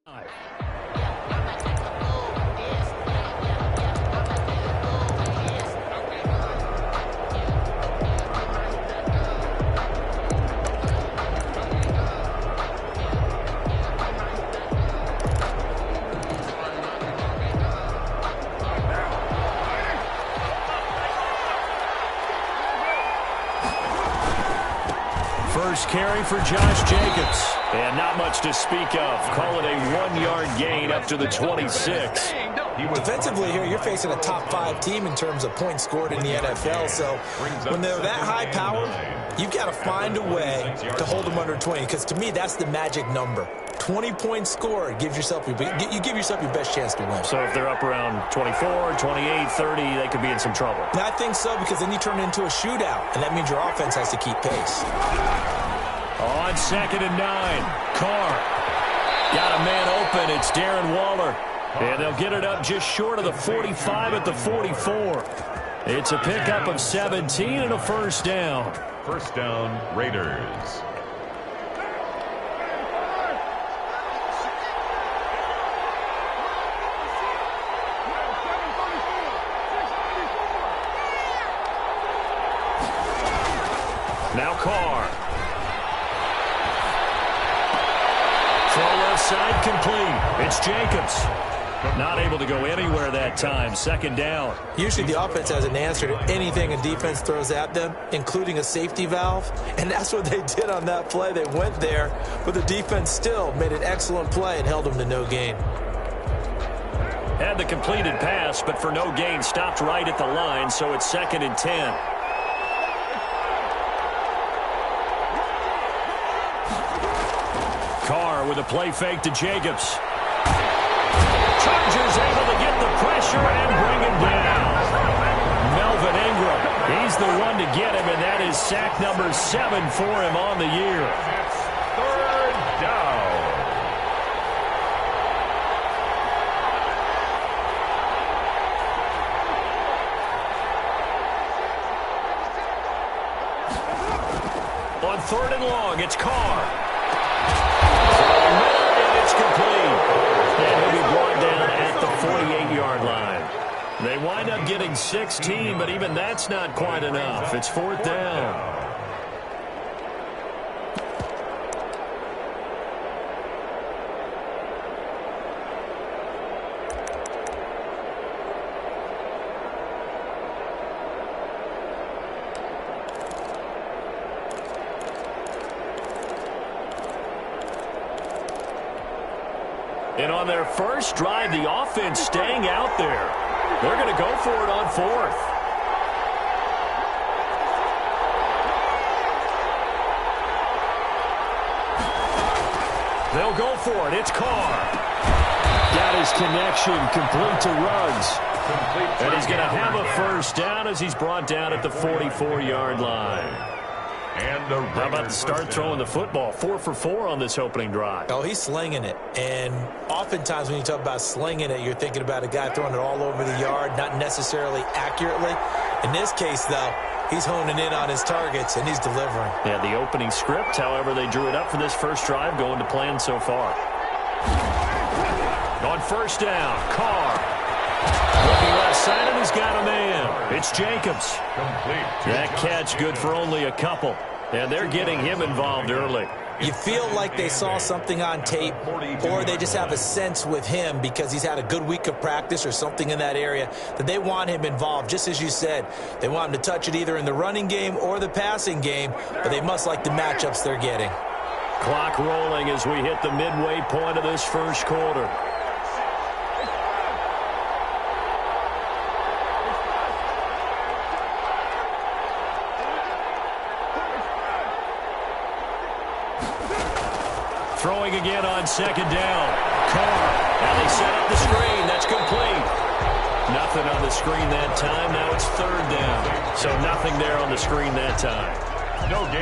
First carry for Josh Jacobs. And not much to speak of. Call it a 1-yard gain up to the 26. Defensively here, you're facing a top 5 team in terms of points scored in the NFL. So when they're that high powered, you've got to find a way to hold them under 20. Because to me, that's the magic number. 20 points scored, you give yourself your best chance to win. So if they're up around 24, 28, 30, they could be in some trouble. And I think so, because then you turn it into a shootout, and that means your offense has to keep pace. On 2nd and 9, Carr. Got a man open. It's Darren Waller. And they'll get it up just short of the 45 at the 44. It's a pickup of 17 and a first down. First down, Raiders. Now Carr. Throw left side complete. It's Jacobs. Not able to go anywhere that time. 2nd down. Usually the offense has an answer to anything a defense throws at them, including a safety valve. And that's what they did on that play. They went there, but the defense still made an excellent play and held them to no gain. Had the completed pass, but for no gain, stopped right at the line, so it's 2nd and 10. Carr with a play fake to Jacobs. Chargers able to get the pressure and bring him down. Melvin Ingram, he's the one to get him, and that is sack number 7 for him on the year. 3rd down. On 3rd and long, it's Carr. And it's complete. And he'll be brought down at the 48-yard line. They wind up getting 16, but even that's not quite enough. It's 4th down. And on their first drive, the offense staying out there. They're going to go for it on 4th. They'll go for it. It's Carr. Got his connection complete to Ruggs. And he's going to have a first down as he's brought down at the 44-yard line. How about to start throwing the football? 4 for 4 on this opening drive. Oh, he's slinging it. And oftentimes when you talk about slinging it, you're thinking about a guy throwing it all over the yard, not necessarily accurately. In this case, though, he's honing in on his targets, and he's delivering. Yeah, the opening script, however, they drew it up for this first drive, going to plan so far. On 1st down, Carr. Looking left side, and he's got a man. It's Jacobs. That catch good for only a couple. And they're getting him involved early. You feel like they saw something on tape, or they just have a sense with him because he's had a good week of practice or something in that area that they want him involved. Just as you said, they want him to touch it either in the running game or the passing game, but they must like the matchups they're getting. Clock rolling as we hit the midway point of this first quarter. Throwing again on 2nd down. Carr. And they set up the screen. That's complete. Nothing on the screen that time. Now it's 3rd down. So nothing there on the screen that time.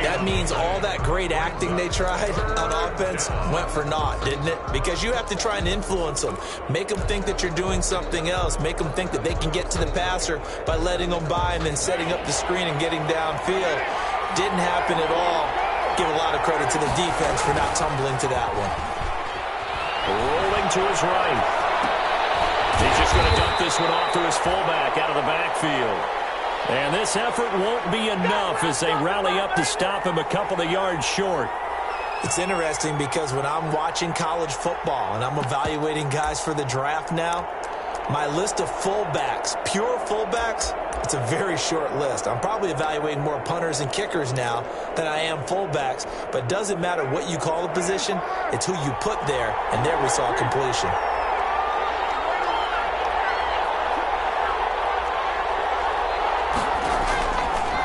That means all that great acting they tried on offense went for naught, didn't it? Because you have to try and influence them. Make them think that you're doing something else. Make them think that they can get to the passer by letting them by and then setting up the screen and getting downfield. Didn't happen at all. Give a lot of credit to the defense for not tumbling to that one. Rolling to his right. He's just going to dump this one off to his fullback out of the backfield. And this effort won't be enough as they rally up to stop him a couple of yards short. It's interesting because when I'm watching college football and I'm evaluating guys for the draft now, my list of fullbacks, pure fullbacks, it's a very short list. I'm probably evaluating more punters and kickers now than I am fullbacks, but it doesn't matter what you call the position, it's who you put there, and there we saw completion.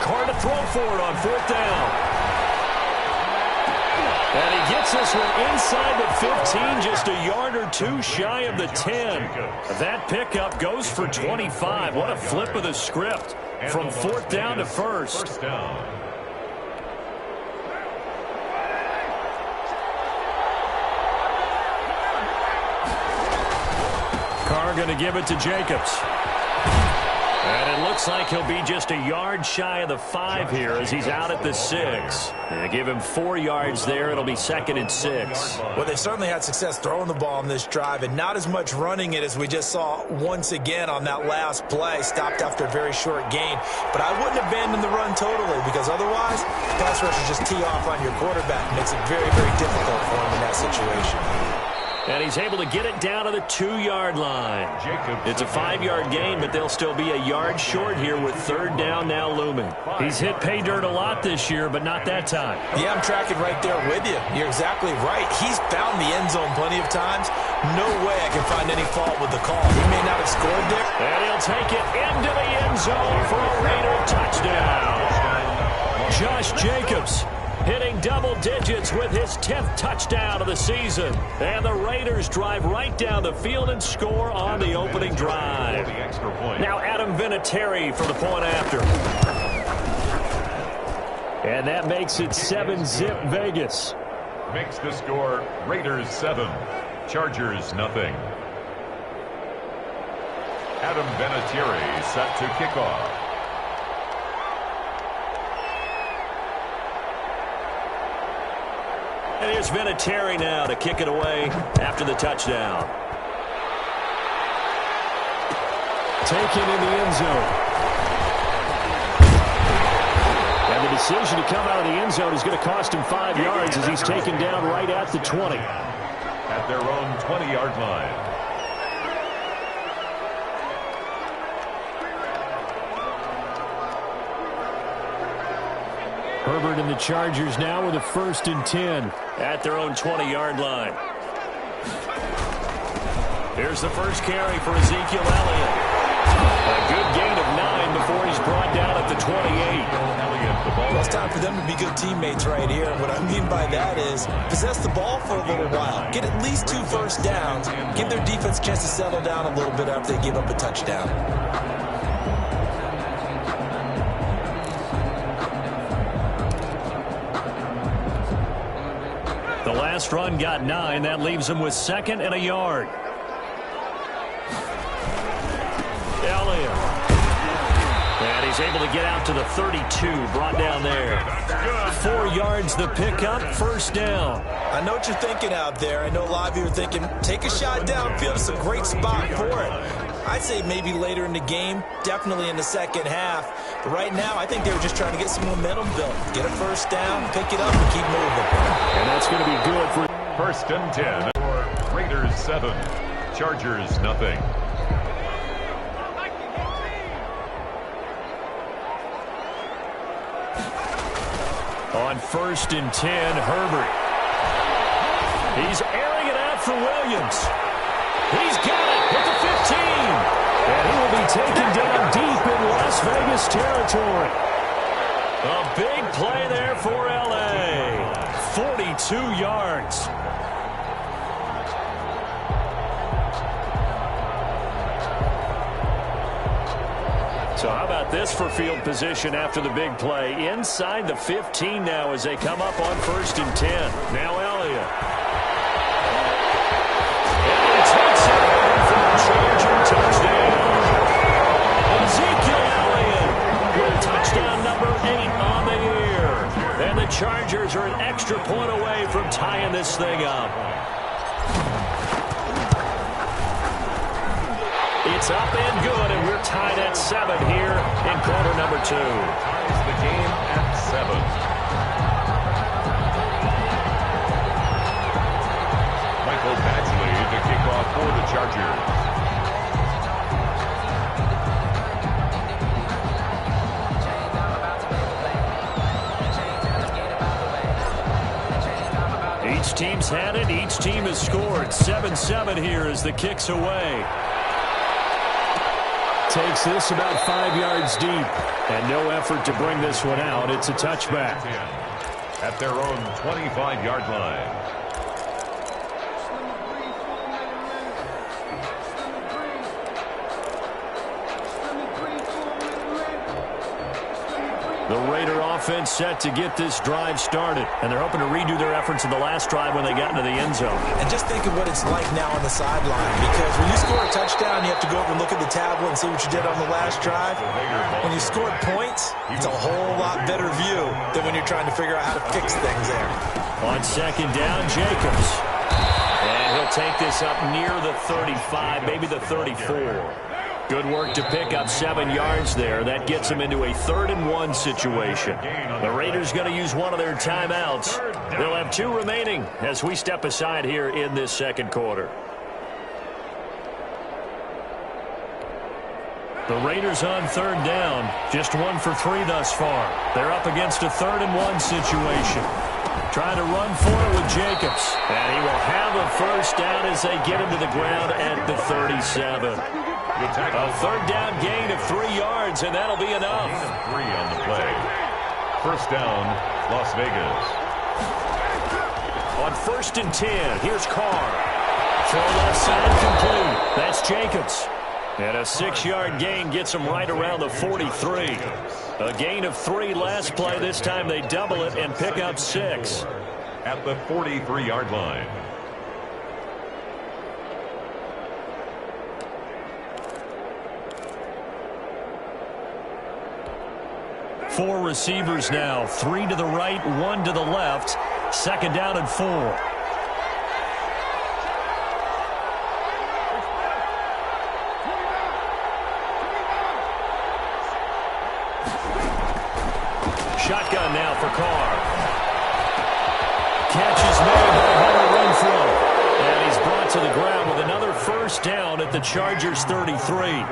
Carr to throw for it on 4th down. And he gets this one inside the 15, just a yard or two shy of the 10. That pickup goes for 25. What a flip of the script from 4th down to 1st. First down. Carr going to give it to Jacobs. And it looks like he'll be just a yard shy of the 5 here as he's out at the 6. And give him 4 yards there. It'll be 2nd and 6. Well, they've certainly had success throwing the ball on this drive and not as much running it as we just saw once again on that last play. Stopped after a very short gain. But I wouldn't abandon the run totally because otherwise, pass rushers just tee off on your quarterback. Makes it very, very difficult for him in that situation. And he's able to get it down to the 2-yard line. It's a 5-yard gain, but they'll still be a yard short here with 3rd down now looming. He's hit pay dirt a lot this year, but not that time. Yeah, I'm tracking right there with you. You're exactly right. He's found the end zone plenty of times. No way I can find any fault with the call. He may not have scored there. And he'll take it into the end zone for a Raider touchdown. Josh Jacobs hitting double digits with his 10th touchdown of the season. And the Raiders drive right down the field and score on the opening drive. Now Adam Vinatieri for the point after. And that makes it 7-zip Vegas. Makes the score Raiders 7, Chargers nothing. Adam Vinatieri set to kick off. And here's Vinatieri now to kick it away after the touchdown. Taken in the end zone. And the decision to come out of the end zone is going to cost him 5 yards as he's taken down right at the 20. At their own 20-yard line. Herbert and the Chargers now with a 1st and 10 at their own 20-yard line. Here's the first carry for Ezekiel Elliott. A good gain of 9 before he's brought down at the 28. Well, it's time for them to be good teammates right here. What I mean by that is possess the ball for a little while. Get at least 2 first downs. Give their defense a chance to settle down a little bit after they give up a touchdown. The last run got 9. That leaves him with 2nd and a yard. Elliott. And he's able to get out to the 32. Brought down there. 4 yards the pickup. 1st down. I know what you're thinking out there. I know a lot of you are thinking, take a shot downfield. It's a great spot for it. I'd say maybe later in the game, definitely in the second half. But right now, I think they were just trying to get some momentum built. Get a first down, pick it up, and keep moving. And that's going to be good for 1st and 10 for Raiders 7, Chargers nothing. On 1st and 10, Herbert. He's airing it out for Williams. He's got it at the 15. And he will be taken down deep in Las Vegas territory. A big play there for L.A. 42 yards. So how about this for field position after the big play? Inside the 15 now as they come up on 1st and 10. Now Elliott. And he takes it in for a Charger touchdown. Ezekiel Elliott with touchdown number 8 on the year. And the Chargers are an extra point away from tying this thing up. It's up and good, and we're tied at 7 here in quarter number 2. Ties the game at 7. Michael Badgley to kick off for the Chargers. Each team's had it. Each team has scored. 7-7 here as the kick's away. Takes this about 5 yards deep. And no effort to bring this one out. It's a touchback. At their own 25-yard line. The Raider offense set to get this drive started. And they're hoping to redo their efforts in the last drive when they got into the end zone. And just think of what it's like now on the sideline. Because when you score a touchdown, you have to go over and look at the tablet and see what you did on the last drive. When you scored points, it's a whole lot better view than when you're trying to figure out how to fix things there. On second down, Jacobs. And he'll take this up near the 35, maybe the 34. Good work to pick up 7 yards there. That gets them into a 3rd-and-1 situation. The Raiders going to use one of their timeouts. They'll have 2 remaining as we step aside here in this second quarter. The Raiders on 3rd down. Just 1 for 3 thus far. They're up against a 3rd-and-1 situation. Trying to run for it with Jacobs. And he will have a first down as they get him to the ground at the 37. A 3rd down gain of 3 yards, and that'll be enough. Gain of 3 on the play. First down, Las Vegas. On 1st and 10, here's Carr. Throw left side complete. That's Jacobs. And a 6-yard gain gets him right around the 43. A gain of 3 last play. This time they double it and pick up 6. At the 43-yard line. Four receivers now. 3 to the right, 1 to the left. 2nd down and 4. Shotgun now for Carr. Catch is made by Hunter Renfrow. And he's brought to the ground with another first down at the Chargers 33.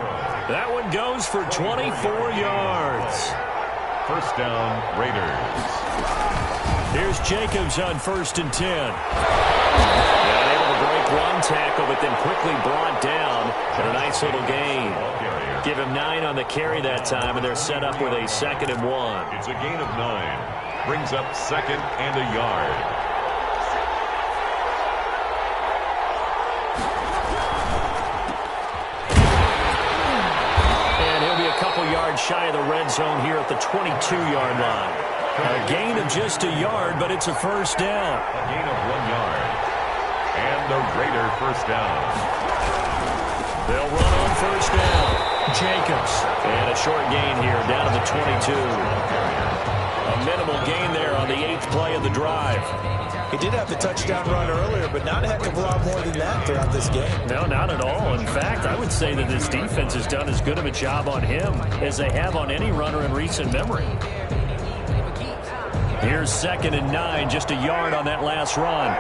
That one goes for 24 yards. First down, Raiders. Here's Jacobs on 1st and 10. And able to break one tackle, but then quickly brought down and a nice little gain. Give him 9 on the carry that time, and they're set up with a 2nd and 1. It's a gain of 9. Brings up 2nd and a yard. Yards shy of the red zone here at the 22-yard line. A gain of just a yard, but it's a first down. A gain of 1 yard. And the Raider first down. They'll run on first down. Jacobs. And a short gain here down to the 22. A minimal gain there on the 8th play of the drive. He did have the touchdown run earlier, but not a heck of a lot more than that throughout this game. No, not at all. In fact, I would say that this defense has done as good of a job on him as they have on any runner in recent memory. Here's 2nd and 9, just a yard on that last run.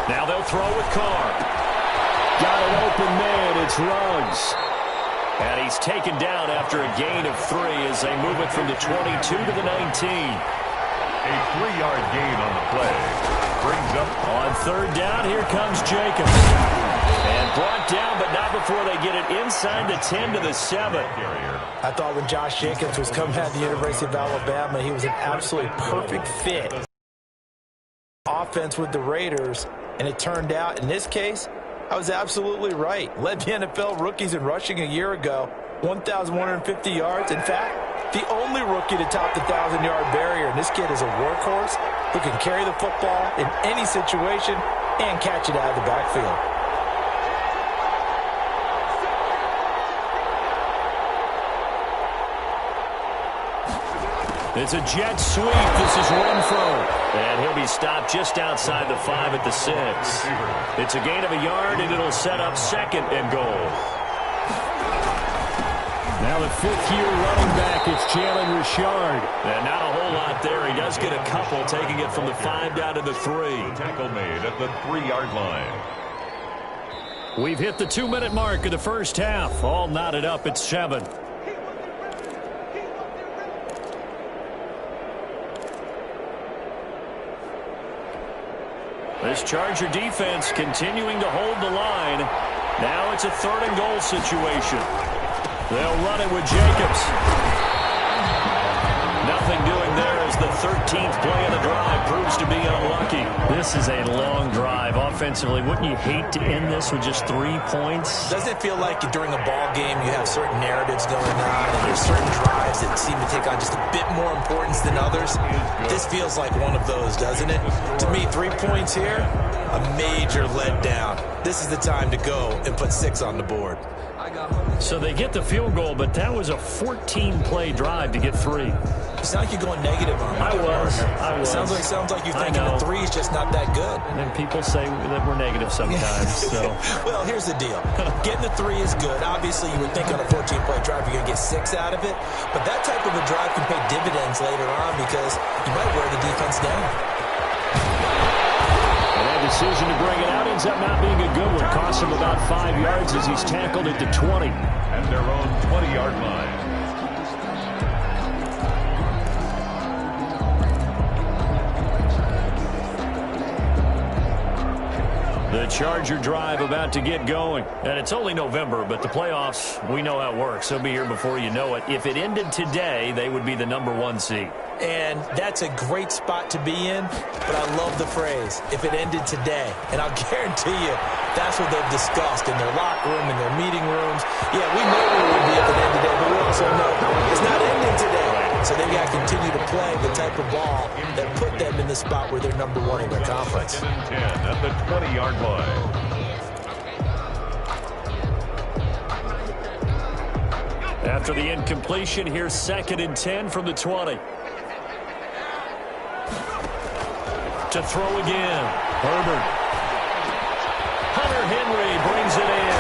Now they'll throw with Carr. Got an open man. It's Ruggs. And he's taken down after a gain of 3 as they move it from the 22 to the 19. A 3-yard gain on the play. Brings up on 3rd down. Here comes Jacobs. And brought down, but not before they get it inside the 10 to the 7. I thought when Josh Jacobs was coming out of the University of Alabama, he was an absolutely perfect fit. Offense with the Raiders, and it turned out, in this case, I was absolutely right. Led the NFL rookies in rushing a year ago, 1,150 yards. In fact, the only rookie to top the 1,000-yard barrier. And this kid is a workhorse who can carry the football in any situation and catch it out of the backfield. It's a jet sweep. This is Renfro. And he'll be stopped just outside the 5 at the 6. It's a gain of a yard, and it'll set up 2nd and goal. Now the 5th-year running back is Jalen Richard. And not a whole lot there. He does get a couple, taking it from the 5 down to the 3. Tackle made at the 3-yard line. We've hit the 2-minute mark of the first half. All knotted up at 7. This Charger defense continuing to hold the line. Now it's a 3rd and goal situation. They'll run it with Jacobs. Nothing doing there as the 13th play of the drive proves to be unlucky. This is a long drive offensively. Wouldn't you hate to end this with just 3 points? Doesn't it feel like during a ball game you have certain narratives going on and there's certain drives that seem to take on just a bit more importance than others? This feels like one of those, doesn't it? To me, 3 points here, a major letdown. This is the time to go and put 6 on the board. So they get the field goal, but that was a 14-play drive to get 3. It sounds like you're going negative on me. I was. Sounds like you're thinking the 3 is just not that good. And people say that we're negative sometimes. So. Well, here's the deal. Getting the 3 is good. Obviously, you would think on a 14-play drive you're going to get 6 out of it. But that type of a drive can pay dividends later on because you might wear the defense down. And that decision to bring it out ends up not being a good one. Costs him about 5 yards as he's tackled at the 20. And their own 20-yard line. The Charger drive about to get going. And it's only November, but the playoffs, we know how it works. They'll be here before you know it. If it ended today, they would be the #1 seed. And that's a great spot to be in, but I love the phrase, if it ended today. And I'll guarantee you, that's what they've discussed in their locker room, in their meeting rooms. Yeah, we know where it would be if it ended today, but we also know it's not ending today. So they've got to continue to play the type of ball that put them in the spot where they're #1 in their conference. 2nd and 10 at the 20-yard line. After the incompletion, here's 2nd and 10 from the 20. To throw again. Herbert. Hunter Henry brings it in.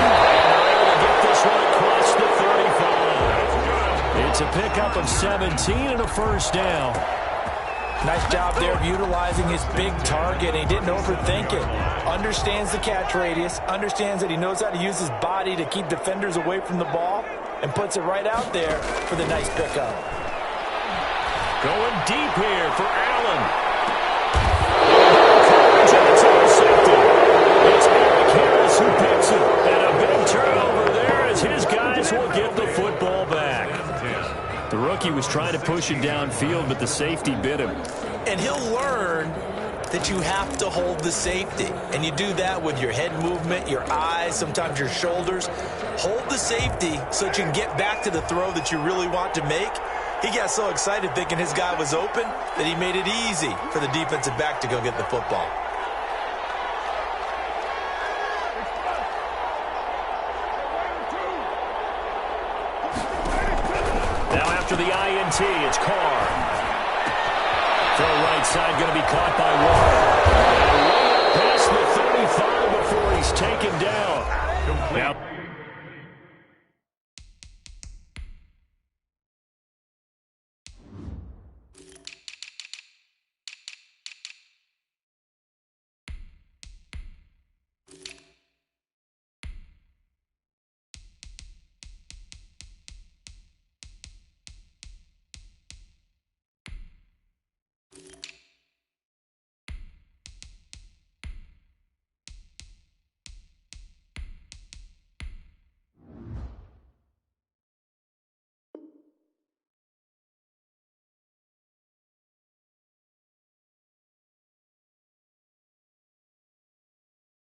And they're able to get this one across the 35. It's a pickup of 17 and a 1st down. Nice job there of utilizing his big target. He didn't overthink it. Understands the catch radius. Understands that he knows how to use his body to keep defenders away from the ball. And puts it right out there for the nice pickup. Going deep here for Allen. It's Eric Harris who picks it. And a big turnover there as his guys will get the football back. The rookie was trying to push it downfield, but the safety bit him. And he'll learn that you have to hold the safety. And you do that with your head movement, your eyes, sometimes your shoulders. Hold the safety so that you can get back to the throw that you really want to make. He got so excited thinking his guy was open that he made it easy for the defensive back to go get the football. Now after the INT, it's Carr. Throw right side going to be caught by Ward. Past the 35 before he's taken down. Now,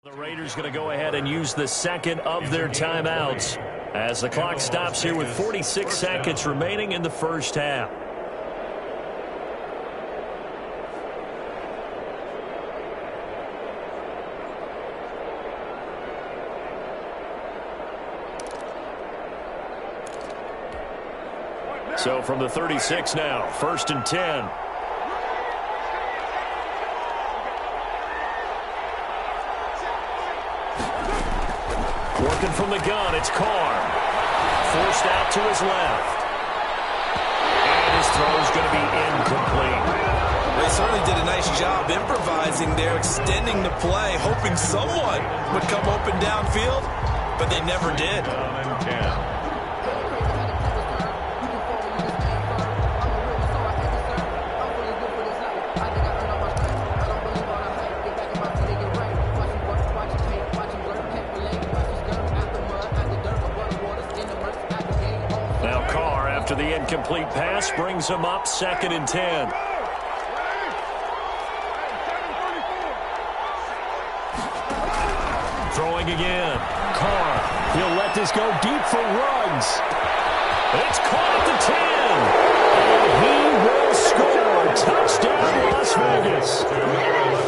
the Raiders going to go ahead and use the 2nd of their timeouts as the clock stops here with 46 seconds remaining in the first half. So from the 36 now, 1st and 10. Working from the gun, it's Carr. Forced out to his left. And his throw's going to be incomplete. They certainly did a nice job improvising there, extending the play, hoping someone would come open downfield, but they never did. Now Carr, after the incomplete pass, brings him up 2nd and 10. Throwing again. Carr. He'll let this go deep for Ruggs. It's caught at the 10. And he will score. Touchdown, Las Vegas.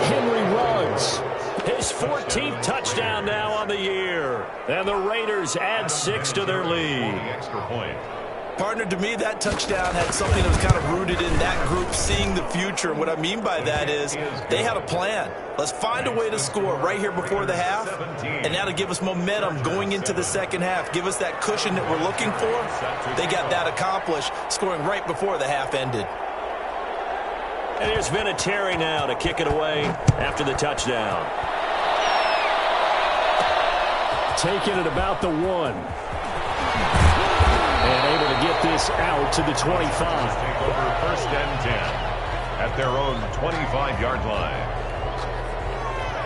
Henry Ruggs. His 14th touchdown now on the year. And the Raiders add 6 to their lead. Extra point. Partner, to me, that touchdown had something that was kind of rooted in that group seeing the future. And what I mean by that is they had a plan. Let's find a way to score right here before the half, and that'll give us momentum going into the second half. Give us that cushion that we're looking for. They got that accomplished, scoring right before the half ended. And there's been a Terry now to kick it away after the touchdown. Taking it about the 1. And able to get this out to the 25. Take over 1st and 10 at their own 25-yard line.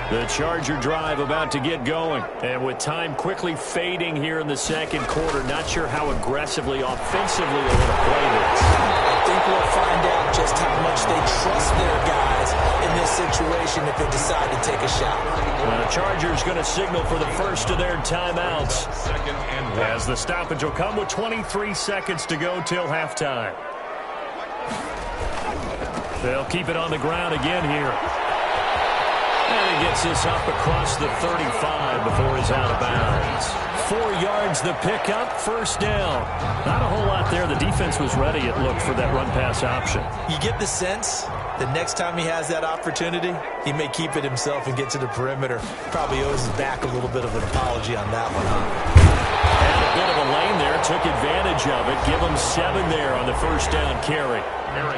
The Charger drive about to get going. And with time quickly fading here in the second quarter, not sure how aggressively, offensively they're going to play this. I think we'll find out just how much they trust their guys in this situation if they decide to take a shot. The Chargers going to signal for the first of their timeouts. 2nd and 1. As the stoppage will come with 23 seconds to go till halftime. They'll keep it on the ground again here. And he gets this up across the 35 before he's out of bounds. 4 yards the pickup, 1st down. Not a whole lot there. The defense was ready, it looked, for that run-pass option. You get the sense that next time he has that opportunity, he may keep it himself and get to the perimeter. Probably owes his back a little bit of an apology on that one, huh? And a bit of a lane there, took advantage of it. Give him 7 there on the 1st down carry.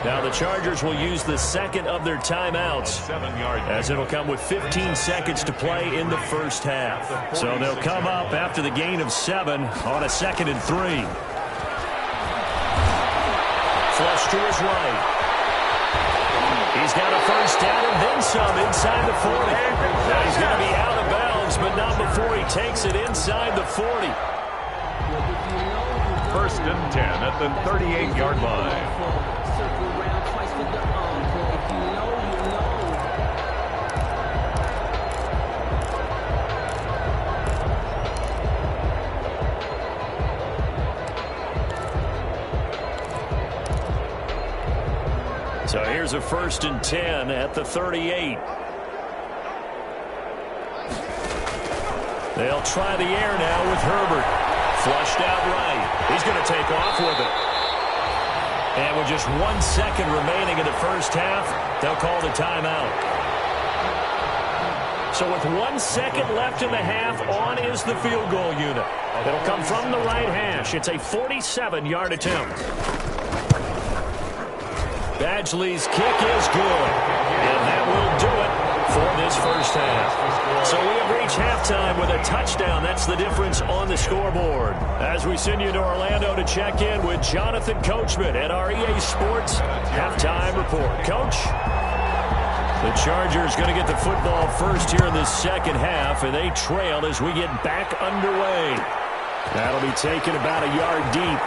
Now the Chargers will use the second of their timeouts, as it'll come with 15 seconds to play in the first half. So they'll come up after the gain of 7 on a 2nd and 3. Flush to his right. He's got a 1st down and then some inside the 40. Now he's going to be out of bounds, but not before he takes it inside the 40. 1st and 10 at the 38-yard line. So here's a 1st and 10 at the 38. They'll try the air now with Herbert. Flushed out right. He's going to take off with it. And with just 1 second remaining in the first half, they'll call the timeout. So with 1 second left in the half, on is the field goal unit. It'll come from the right hash. It's a 47-yard attempt. Badgley's kick is good. And that will do it for this first half. So we have reached halftime with a touchdown. That's the difference on the scoreboard. As we send you to Orlando to check in with Jonathan Coachman at our EA Sports Halftime Report. Coach? The Chargers going to get the football first here in the second half, and they trail as we get back underway. That'll be taken about a yard deep.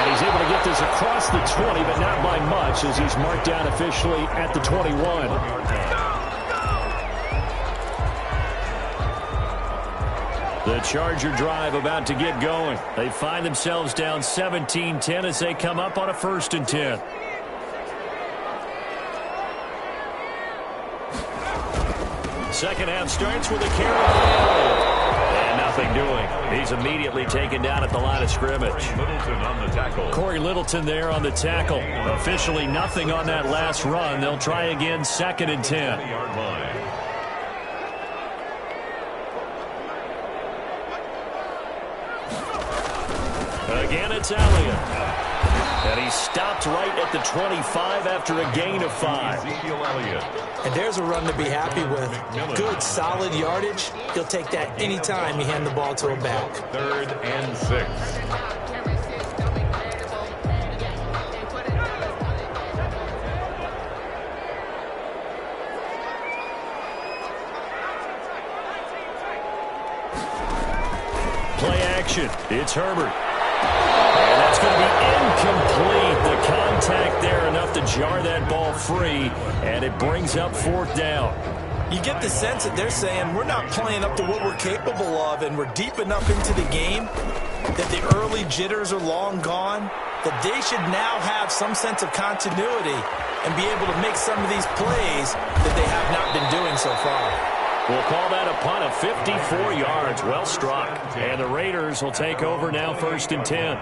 And he's able to get this across the 20, but not by much, as he's marked down officially at the 21. The Charger drive about to get going. They find themselves down 17-10 as they come up on a 1st and 10. Second half starts with a carry. And nothing doing. He's immediately taken down at the line of scrimmage. Littleton on the tackle. Corey Littleton there on the tackle. Officially nothing on that last run. They'll try again, 2nd and 10. 20-yard line. Again, it's Elliott. And he stopped right at the 25 after a gain of 5. Ezekiel Elliott. And there's a run to be happy with. Good, solid yardage. He'll take that anytime you hand the ball to a back. 3rd and 6. Play action. It's Herbert. And that's going to be incomplete. The contact there enough to jar that ball free, and it brings up 4th down. You get the sense that they're saying we're not playing up to what we're capable of, and we're deep enough into the game that the early jitters are long gone, that they should now have some sense of continuity and be able to make some of these plays that they have not been doing so far. We'll call that a punt of 54 yards. Well struck. And the Raiders will take over now, 1st and 10.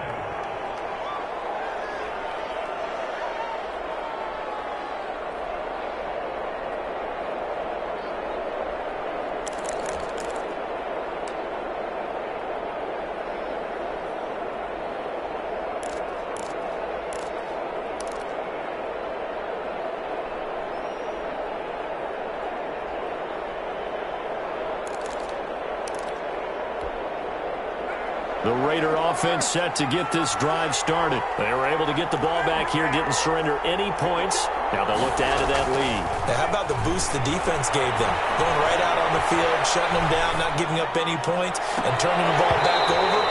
The Raider offense set to get this drive started. They were able to get the ball back here, didn't surrender any points. Now they'll look to add to that lead. Now, how about the boost the defense gave them? Going right out on the field, shutting them down, not giving up any points, and turning the ball back over.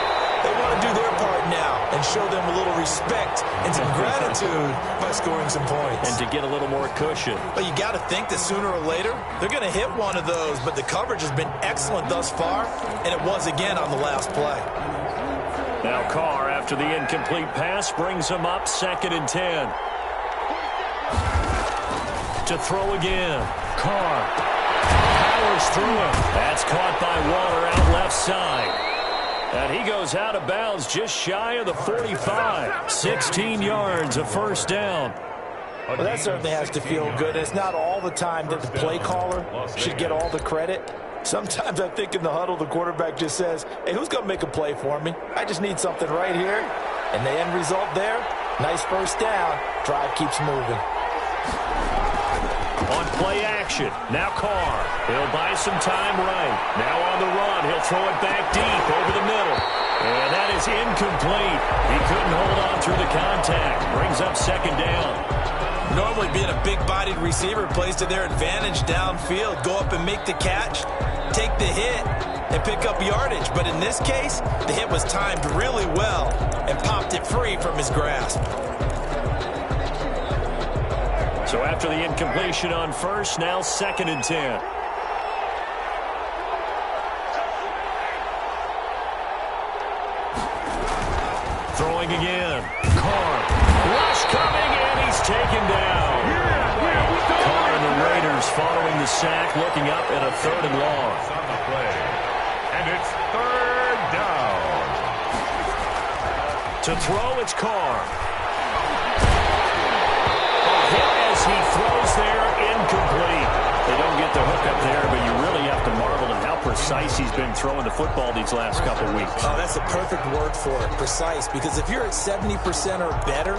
They want to do their part now and show them a little respect and some gratitude by scoring some points. And to get a little more cushion. But you got to think that sooner or later, they're going to hit one of those, but the coverage has been excellent thus far, and it was again on the last play. Now Carr, after the incomplete pass, brings him up 2nd and 10. To throw again. Carr powers through him. That's caught by Waller out left side. And he goes out of bounds just shy of the 45. 16 yards, a 1st down. Well, that certainly has to feel good. It's not all the time that the play caller should get all the credit. Sometimes I think in the huddle, the quarterback just says, hey, who's going to make a play for me? I just need something right here. And the end result there, nice 1st down. Drive keeps moving. On play action, now Carr. He'll buy some time right. Now on the run, he'll throw it back deep over the middle. And that is incomplete. He couldn't hold on through the contact. Brings up 2nd down. Normally being a big-bodied receiver plays to their advantage downfield. Go up and make the catch, take the hit, and pick up yardage. But in this case, the hit was timed really well and popped it free from his grasp. So after the incompletion on 1st, now 2nd and 10. Throwing again. Carr. Rush coming, and he's taken down. Carr and the Raiders following the sack, looking up at a 3rd and long. On the play. And it's 3rd down. To throw, it's Carr. A hit as he throws there, incomplete. They don't get the hook up there, but you really have to marvel at how precise he's been throwing the football these last couple weeks. Oh, that's a perfect word for it, precise, because if you're at 70% or better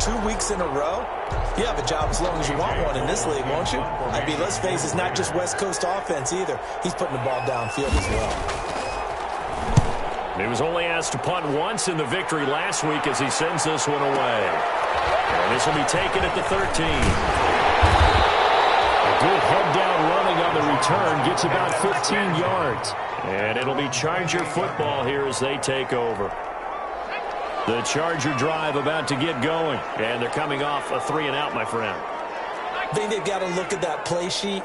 2 weeks in a row, you have a job as long as you want one in this league, won't you? I mean, let's face it, it's not just West Coast offense either. He's putting the ball downfield as well. He was only asked to punt once in the victory last week as he sends this one away. And this will be taken at the 13. A good head-down running on the return gets about 15 yards. And it'll be Charger football here as they take over. The Charger drive about to get going. And they're coming off a 3-and-out, my friend. I think they've got to look at that play sheet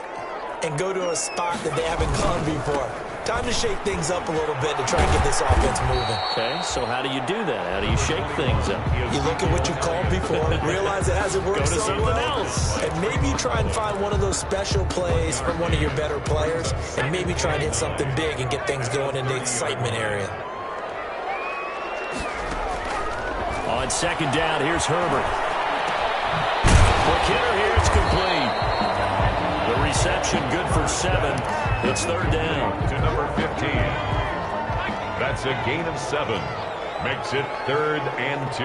and go to a spot that they haven't gone before. Time to shake things up a little bit to try and get this offense moving. Okay, so how do you do that? How do you shake things up? You look at what you called before, realize it hasn't worked so well, and maybe you try and find one of those special plays from one of your better players, and maybe try and hit something big and get things going in the excitement area. On second down, here's Herbert. Quick hitter here, it's complete. The reception good for 7. It's third down. To number 15. That's a gain of 7. Makes it 3rd and 2.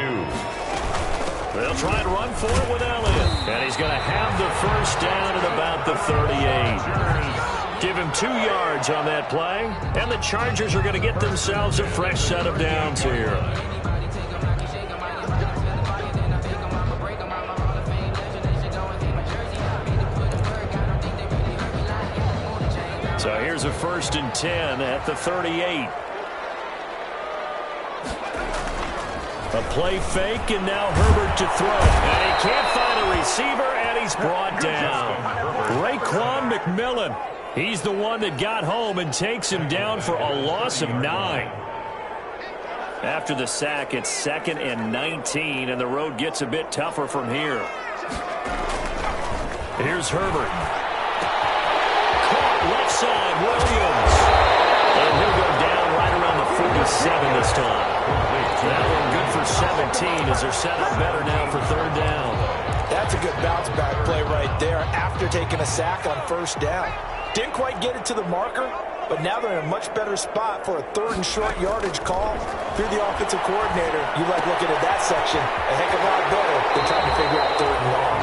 They'll try and run for it with Elliott. And he's going to have the first down at about the 38. Give him 2 yards on that play. And the Chargers are going to get themselves a fresh set of downs here. So here's a 1st and 10 at the 38. A play fake, and now Herbert to throw. And he can't find a receiver, and he's brought down. Raekwon McMillan. He's the one that got home and takes him down for a loss of 9. After the sack, it's 2nd and 19, and the road gets a bit tougher from here. Here's Herbert. Left side, Williams. And he'll go down right around the 47 this time. That one good for 17 as they're set up better now for 3rd down. That's a good bounce-back play right there after taking a sack on 1st down. Didn't quite get it to the marker, but now they're in a much better spot for a 3rd and short yardage call. If you're the offensive coordinator, you like looking at that section a heck of a lot better than trying to figure out 3rd and long.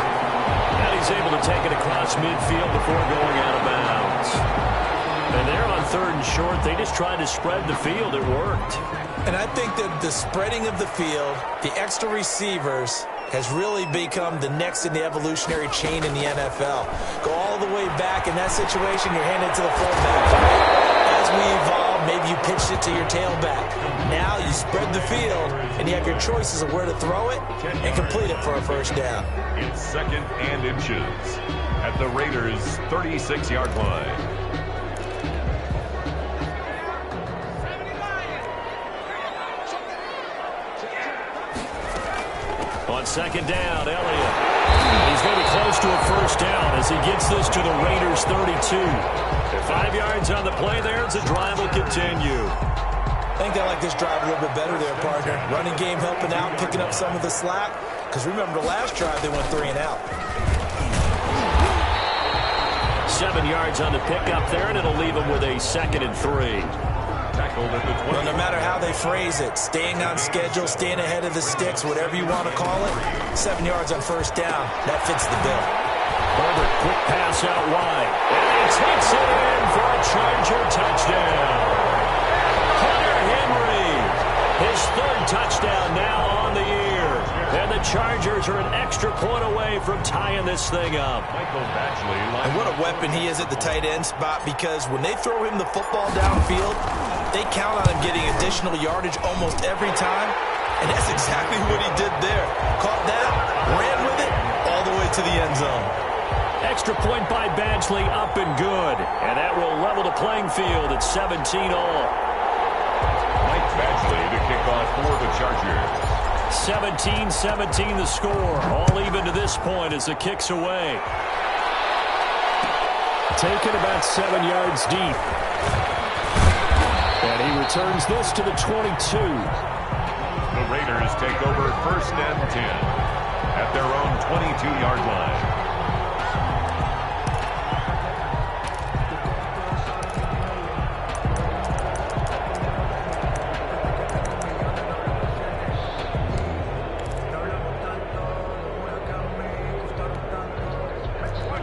And he's able to take it across midfield before going out of bounds. And they're on 3rd and short. They just tried to spread the field. It worked. And I think that the spreading of the field, the extra receivers, has really become the next in the evolutionary chain in the NFL. Go all the way back. In that situation, you're handed to the fullback. As we evolve, maybe you pitched it to your tailback. Now you spread the field, and you have your choices of where to throw it and complete it for a 1st down. It's 2nd and inches at the Raiders' 36-yard line. On 2nd down, Elliott. He's going to be close to a 1st down as he gets this to the Raiders' 32. 5 yards on the play there as the drive will continue. I think they like this drive a little bit better there, partner. Running game helping out, picking up some of the slack. Because remember, the last drive they went 3 and out. 7 yards on the pickup there, and it'll leave him with a 2nd and 3. Tackled at the 20. Well, no matter how they phrase it, staying on schedule, staying ahead of the sticks, whatever you want to call it, 7 yards on 1st down, that fits the bill. Herbert, quick pass out wide. And he takes it in for a Charger touchdown. Hunter Henry, his 3rd touchdown now on the year. And the Chargers are an extra point away from tying this thing up. And what a weapon he is at the tight end spot, because when they throw him the football downfield, they count on him getting additional yardage almost every time. And that's exactly what he did there. Caught that, ran with it, all the way to the end zone. Extra point by Badgley, up and good. And that will level the playing field at 17 all. Mike Badgley to kick off for the Chargers. 17-17 the score. All even to this point as the kick's away. Taken about 7 yards deep. And he returns this to the 22. The Raiders take over 1st and 10 at their own 22-yard line.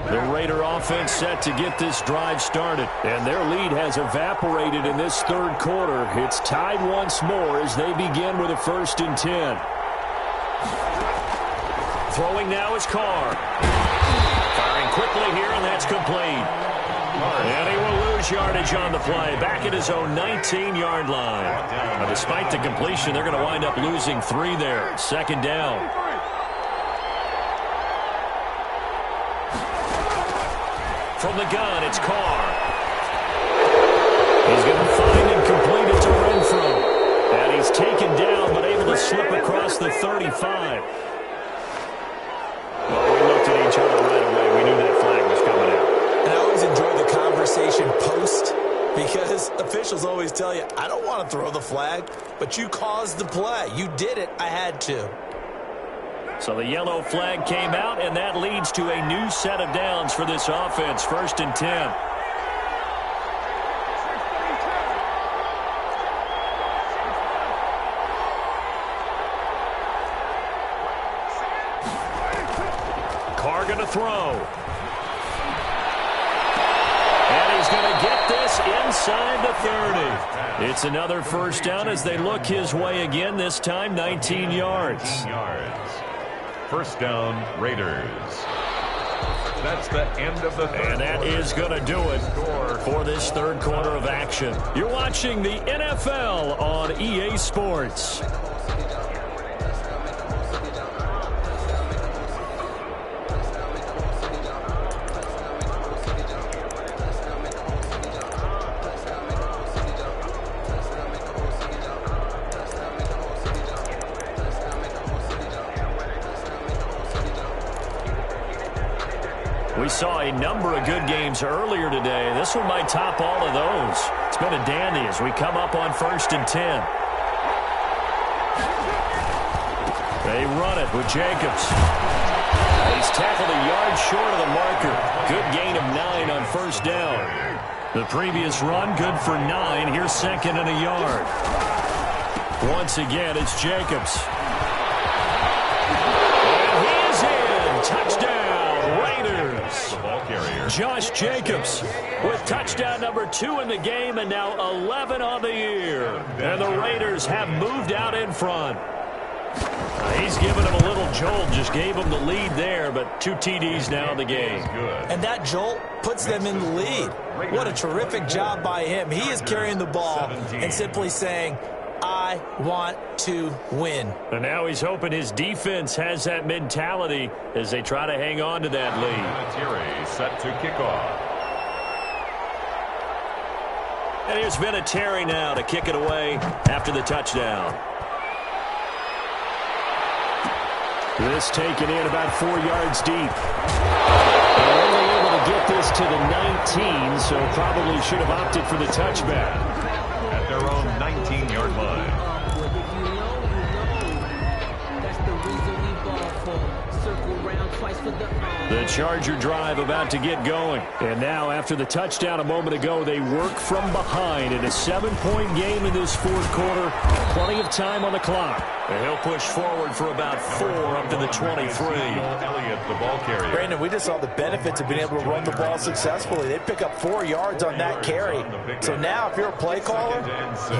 The Raider offense set to get this drive started. And their lead has evaporated in this 3rd quarter. It's tied once more as they begin with a 1st and 10. Throwing now is Carr. Firing quickly here, and that's complete. And he will lose yardage on the play. Back at his own 19-yard line. Now, despite the completion, they're going to wind up losing 3 there. 2nd down. From the gun, it's Carr. He's going to find and complete it to Renfro. And he's taken down but able to slip across the 35. Well, we looked at each other right away. We knew that flag was coming out. And I always enjoy the conversation post because officials always tell you, I don't want to throw the flag, but you caused the play. You did it. I had to. So the yellow flag came out, and that leads to a new set of downs for this offense. 1st and 10. Carr going to throw. And he's going to get this inside the 30. It's another 1st down as they look his way again, this time 19 yards. 19 yards. 1st down, Raiders. That's the end of the third. And that is going to do it for this 3rd quarter of action. You're watching the NFL on EA Sports. We saw a number of good games earlier today. This one might top all of those. It's been a dandy as we come up on 1st and 10. They run it with Jacobs. He's tackled a yard short of the marker. Good gain of 9 on 1st down. The previous run, good for 9. Here's 2nd and a yard. Once again, it's Jacobs. And he is in. Touchdown. Josh Jacobs with touchdown number 2 in the game and now 11 on the year. And the Raiders have moved out in front. He's given him a little jolt, just gave him the lead there, but 2 TDs now in the game. And that jolt puts them in the lead. What a terrific job by him. He is carrying the ball and simply saying, I want to win. And now he's hoping his defense has that mentality as they try to hang on to that lead. Set to kick off. And here's Vinatieri now to kick it away after the touchdown. This taken in about 4 yards deep. They're only able to get this to the 19, so probably should have opted for the touchback. At their own 19-yard line. The Charger drive about to get going. And now, after the touchdown a moment ago, they work from behind in a 7-point game in this 4th quarter. Plenty of time on the clock. And he'll push forward for about 4 up to the 23. Elliott, the ball carrier. Brandon, we just saw the benefits of being able to run the ball successfully. They pick up 4 yards on that carry. So now, if you're a play caller,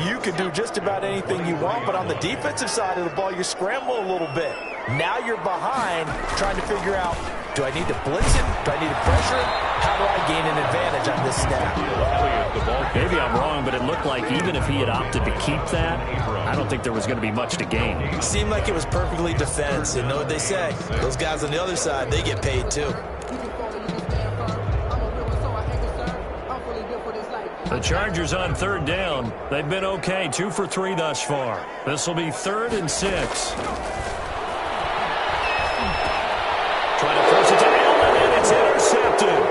you can do just about anything you want. But on the defensive side of the ball, you scramble a little bit. Now you're behind trying to figure out, do I need to blitz him? Do I need to pressure him? How do I gain an advantage on this snap? Maybe I'm wrong, but it looked like even if he had opted to keep that, I don't think there was going to be much to gain. It seemed like it was perfectly defense. And know what they say? Those guys on the other side, they get paid too. The Chargers on 3rd down. They've been okay, 2 for 3 thus far. This will be 3rd and 6. Trying to force it to Allen, and it's intercepted.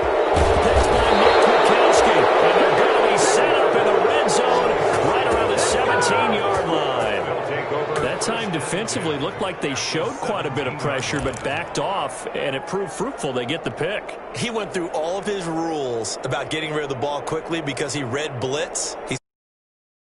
Picked by Nick Kwiatkowski, and they're going to be set up in the red zone right around the 17-yard line. That time defensively looked like they showed quite a bit of pressure, but backed off, and it proved fruitful. They get the pick. He went through all of his rules about getting rid of the ball quickly because he read blitz. He